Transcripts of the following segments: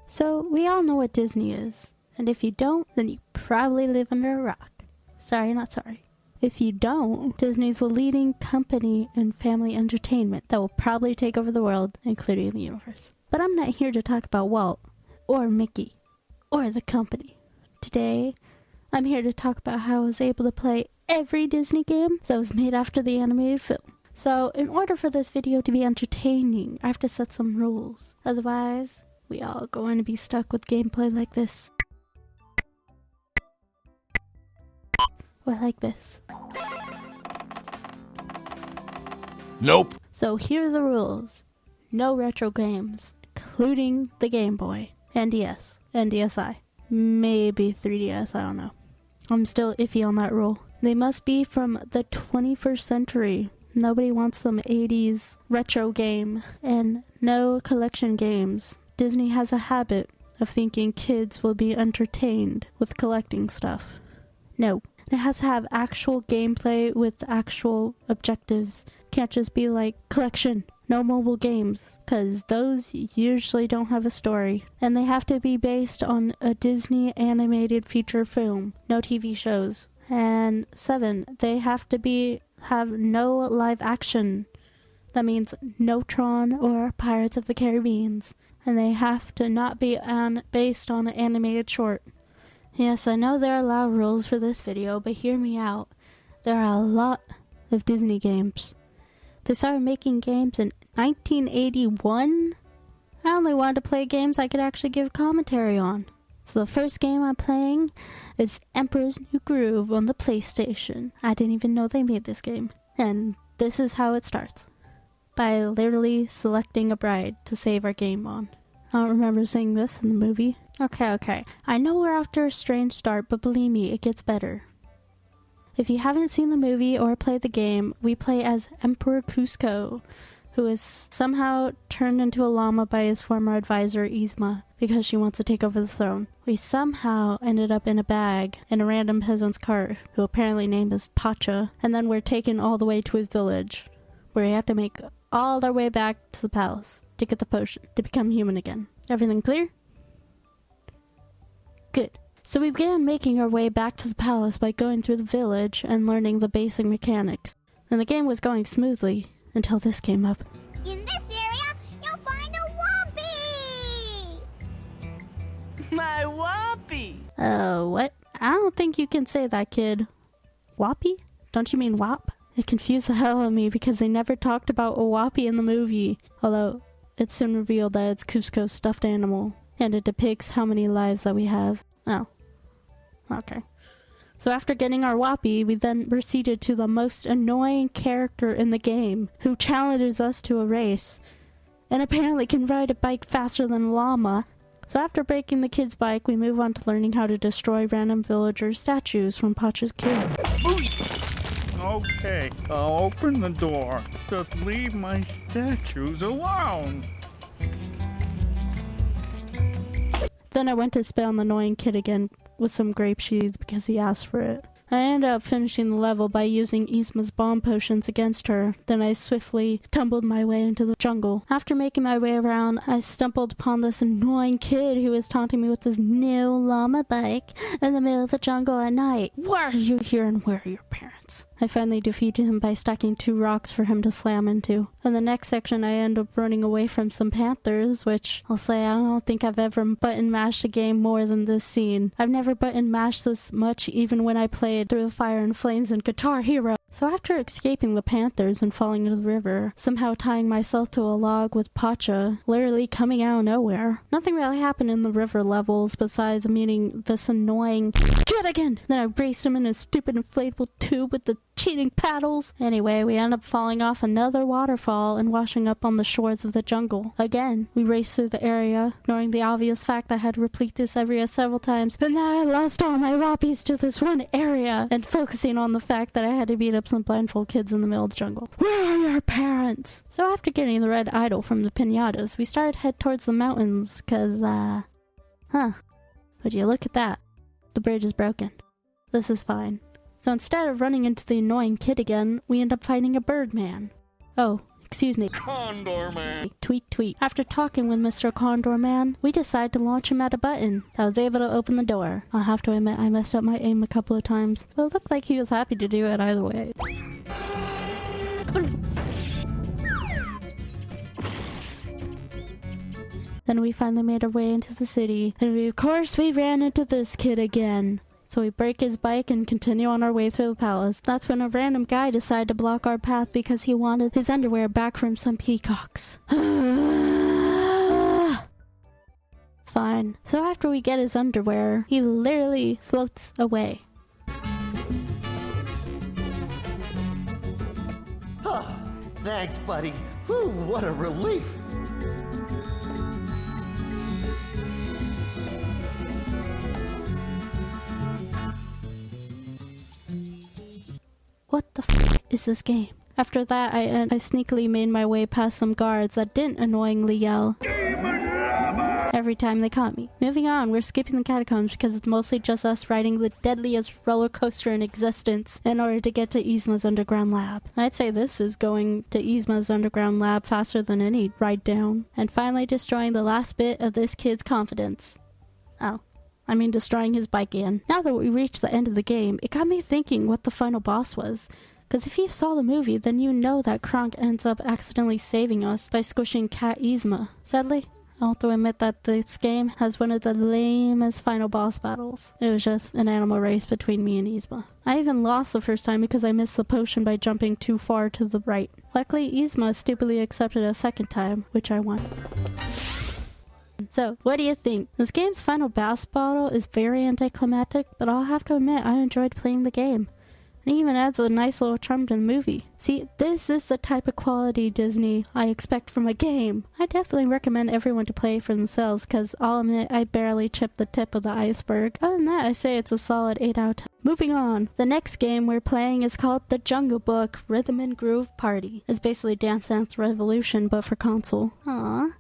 So, we all know what Disney is. And if you don't, then you probably live under a rock. Sorry, not sorry. If you don't, Disney's the leading company in family entertainment that will probably take over the world, including the universe. But I'm not here to talk about Walt, or Mickey, or the company. Today, I'm here to talk about how I was able to play every Disney game that was made after the animated film. So, in order for this video to be entertaining, I have to set some rules. Otherwise, we all going to be stuck with gameplay like this. Or like this. Nope. So here are the rules. No retro games, including the Game Boy, NDS, NDSi, maybe 3DS, I don't know. I'm still iffy on that rule. They must be from the 21st century. Nobody wants some 80s retro game, and no collection games. Disney has a habit of thinking kids will be entertained with collecting stuff. No. It has to have actual gameplay with actual objectives. Can't just be like, collection, no mobile games, because those usually don't have a story. And they have to be based on a Disney animated feature film, no TV shows. And 7, they have to have no live action. That means no Tron or Pirates of the Caribbean. And they have to not be based on an animated short. Yes, I know there are a lot of rules for this video, but hear me out. There are a lot of Disney games. They started making games in 1981. I only wanted to play games I could actually give commentary on. So the first game I'm playing is Emperor's New Groove on the PlayStation. I didn't even know they made this game. And this is how it starts. By literally selecting a bride to save our game on. I don't remember seeing this in the movie. Okay. I know we're off to a strange start, but believe me, it gets better. If you haven't seen the movie or played the game, we play as Emperor Kuzco, who is somehow turned into a llama by his former advisor, Yzma, because she wants to take over the throne. We somehow ended up in a bag in a random peasant's cart, who apparently named is Pacha, and then we're taken all the way to his village, where we have to make all our way back to the palace to get the potion to become human again. Everything clear? Good. So we began making our way back to the palace by going through the village and learning the basic mechanics. And the game was going smoothly until this came up. In this area, you'll find a Whompy! My Whompy! What? I don't think you can say that, kid. Whoppy? Don't you mean Wop? It confused the hell out of me because they never talked about a Whoppy in the movie. Although, it's soon revealed that it's Kuzco's stuffed animal. And it depicts how many lives that we have. Oh. Okay. So after getting our Whoppy, we then proceeded to the most annoying character in the game, who challenges us to a race, and apparently can ride a bike faster than a llama. So after breaking the kid's bike, we move on to learning how to destroy random villager statues from Pacha's kid. Okay, I'll open the door. Just leave my statues alone. Then I went to spit on the annoying kid again with some grape seeds because he asked for it. I ended up finishing the level by using Yzma's bomb potions against her. Then I swiftly tumbled my way into the jungle. After making my way around, I stumbled upon this annoying kid who was taunting me with his new llama bike in the middle of the jungle at night. Why are you here and where are your parents? I finally defeated him by stacking 2 rocks for him to slam into. In the next section, I end up running away from some panthers, which I'll say I don't think I've ever button mashed a game more than this scene. I've never button mashed this much even when I played Through the Fire and Flames and Guitar Hero. So after escaping the panthers and falling into the river, somehow tying myself to a log with Pacha, literally coming out of nowhere, nothing really happened in the river levels besides meeting this annoying kid again. Then I raced him in his stupid inflatable tube with the cheating paddles. Anyway, we end up falling off another waterfall and washing up on the shores of the jungle. Again, we raced through the area, ignoring the obvious fact I had to repeat this area several times, and now I lost all my Whoppies to this one area, and focusing on the fact that I had to beat up some blindfold kids in the middle of the jungle. Where are your parents? So after getting the red idol from the pinatas, we started to head towards the mountains, cause, would you look at that? The bridge is broken. This is fine. So instead of running into the annoying kid again, we end up fighting a bird man. Oh, Excuse me. Condor Man. Tweet, tweet. After talking with Mr. Condor Man, we decided to launch him at a button that was able to open the door. I'll have to admit, I messed up my aim a couple of times, but it looked like he was happy to do it either way. Then we finally made our way into the city, and of course we ran into this kid again. So we break his bike and continue on our way through the palace. That's when a random guy decided to block our path because he wanted his underwear back from some peacocks. Fine. So after we get his underwear, he literally floats away. Oh, thanks, buddy. Whew, what a relief. What the f is this game? After that, I sneakily made my way past some guards that didn't annoyingly yell every time they caught me. Moving on, we're skipping the catacombs because it's mostly just us riding the deadliest roller coaster in existence in order to get to Yzma's underground lab. I'd say this is going to Yzma's underground lab faster than any ride down. And finally destroying the last bit of this kid's confidence. Oh. I mean destroying his bike again. Now that we reached the end of the game, it got me thinking what the final boss was. Because if you saw the movie, then you know that Kronk ends up accidentally saving us by squishing Cat Yzma. Sadly, I'll have to admit that this game has one of the lamest final boss battles. It was just an animal race between me and Yzma. I even lost the first time because I missed the potion by jumping too far to the right. Luckily, Yzma stupidly accepted a second time, which I won. So, what do you think? This game's final boss battle is very anticlimactic, but I'll have to admit I enjoyed playing the game. It even adds a nice little charm to the movie. See, this is the type of quality Disney I expect from a game. I definitely recommend everyone to play for themselves, because I'll admit I barely chipped the tip of the iceberg. Other than that, I say it's a solid 8 out of 10. Moving on, the next game we're playing is called The Jungle Book Rhythm and Groove Party. It's basically Dance Dance Revolution, but for console. Aww. You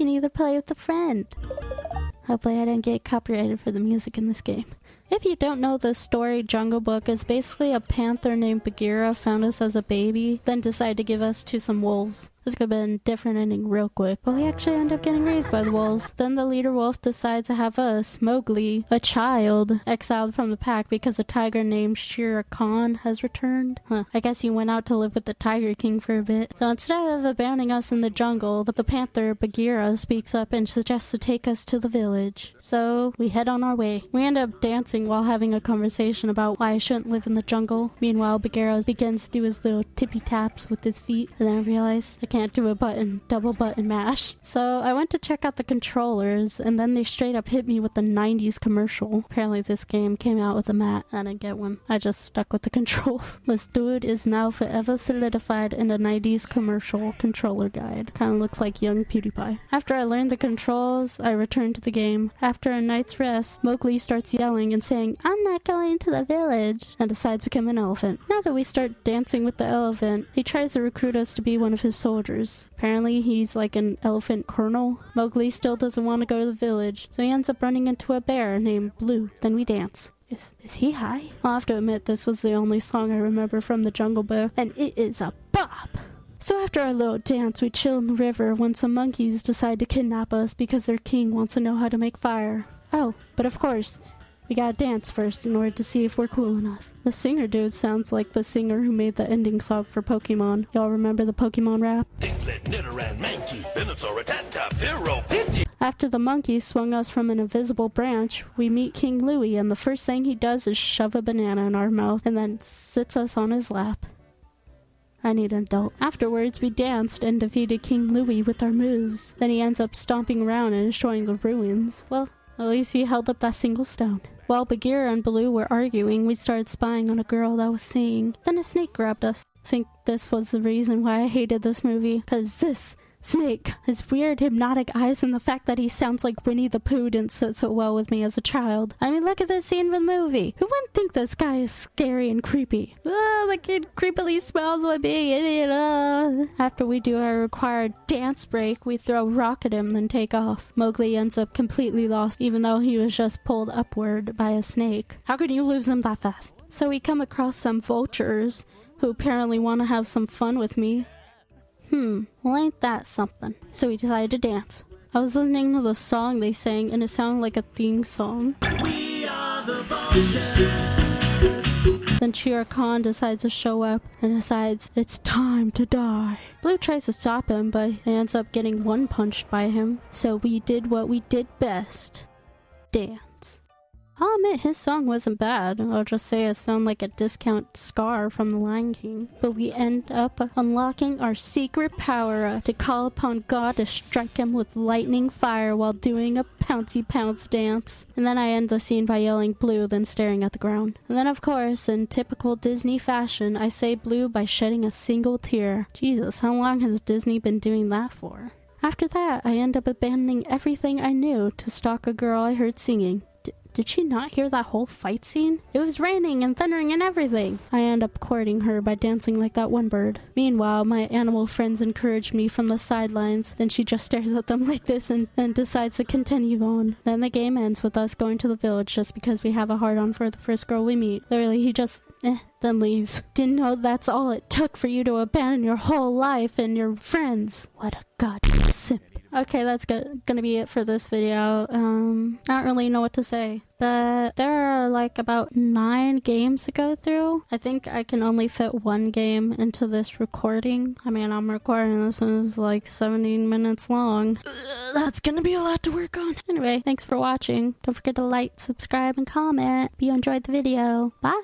can either play with a friend. Hopefully I didn't get copyrighted for the music in this game. If you don't know the story, Jungle Book is basically a panther named Bagheera found us as a baby, then decided to give us to some wolves. This could have been a different ending real quick, but we actually end up getting raised by the wolves. Then the leader wolf decides to have us, Mowgli, a child, exiled from the pack because a tiger named Shere Khan has returned. I guess he went out to live with the Tiger King for a bit. So instead of abandoning us in the jungle, the panther Bagheera speaks up and suggests to take us to the village. So we head on our way. We end up dancing while having a conversation about why I shouldn't live in the jungle. Meanwhile, Bagheera begins to do his little tippy taps with his feet, and then I realize I can't do a double button mash. So I went to check out the controllers, and then they straight up hit me with the 90s commercial. Apparently this game came out with a mat. I didn't get one. I just stuck with the controls. This dude is now forever solidified in the 90s commercial controller guide. Kinda looks like young PewDiePie. After I learned the controls, I returned to the game. After a night's rest, Mowgli starts yelling and saying, "I'm not going to the village," and decides to become an elephant. Now that we start dancing with the elephant, he tries to recruit us to be one of his soldiers. Apparently he's like an elephant colonel. Mowgli still doesn't want to go to the village, so he ends up running into a bear named Blue. Then we dance. Is he high? I'll have to admit this was the only song I remember from the Jungle Book, and it is a bop! So after our little dance, we chill in the river when some monkeys decide to kidnap us because their king wants to know how to make fire. Oh, but of course, we gotta dance first in order to see if we're cool enough. The singer dude sounds like the singer who made the ending song for Pokemon. Y'all remember the Pokemon rap? After the monkey swung us from an invisible branch, we meet King Louie, and the first thing he does is shove a banana in our mouth and then sits us on his lap. I need an adult. Afterwards, we danced and defeated King Louie with our moves. Then he ends up stomping around and destroying the ruins. Well, at least he held up that single stone. While Bagheera and Baloo were arguing, we started spying on a girl that was singing. Then a snake grabbed us. I think this was the reason why I hated this movie. Cause this snake, his weird hypnotic eyes, and the fact that he sounds like Winnie the Pooh didn't sit so well with me as a child. I mean, look at this scene from the movie. Who wouldn't think this guy is scary and creepy? The kid creepily smiles at me, idiot. After we do our required dance break, we throw a rock at him, then take off. Mowgli ends up completely lost, even though he was just pulled upward by a snake. How could you lose him that fast? So we come across some vultures, who apparently want to have some fun with me. well ain't that something. So we decided to dance. I was listening to the song they sang and it sounded like a theme song. We are the Vultures. Then Shere Khan decides to show up and decides it's time to die. Blue tries to stop him, but he ends up getting one punched by him. So we did what we did best. Dance. I'll admit his song wasn't bad. I'll just say it sounded like a discount Scar from The Lion King. But we end up unlocking our secret power to call upon God to strike him with lightning fire while doing a pouncy pounce dance. And then I end the scene by yelling blue, then staring at the ground. And then of course, in typical Disney fashion, I say blue by shedding a single tear. Jesus, how long has Disney been doing that for? After that, I end up abandoning everything I knew to stalk a girl I heard singing. Did she not hear that whole fight scene? It was raining and thundering and everything. I end up courting her by dancing like that one bird. Meanwhile, my animal friends encourage me from the sidelines. Then she just stares at them like this and decides to continue on. Then the game ends with us going to the village just because we have a hard-on for the first girl we meet. Literally, he just then leaves. Didn't know that's all it took for you to abandon your whole life and your friends. What a goddamn simp. Okay, that's gonna be it for this video. I don't really know what to say, but there are like about 9 games to go through. I think I can only fit one game into this recording. I mean, I'm recording this and it's like 17 minutes long. That's gonna be a lot to work on. Anyway, thanks for watching. Don't forget to like, subscribe, and comment if you enjoyed the video. Bye!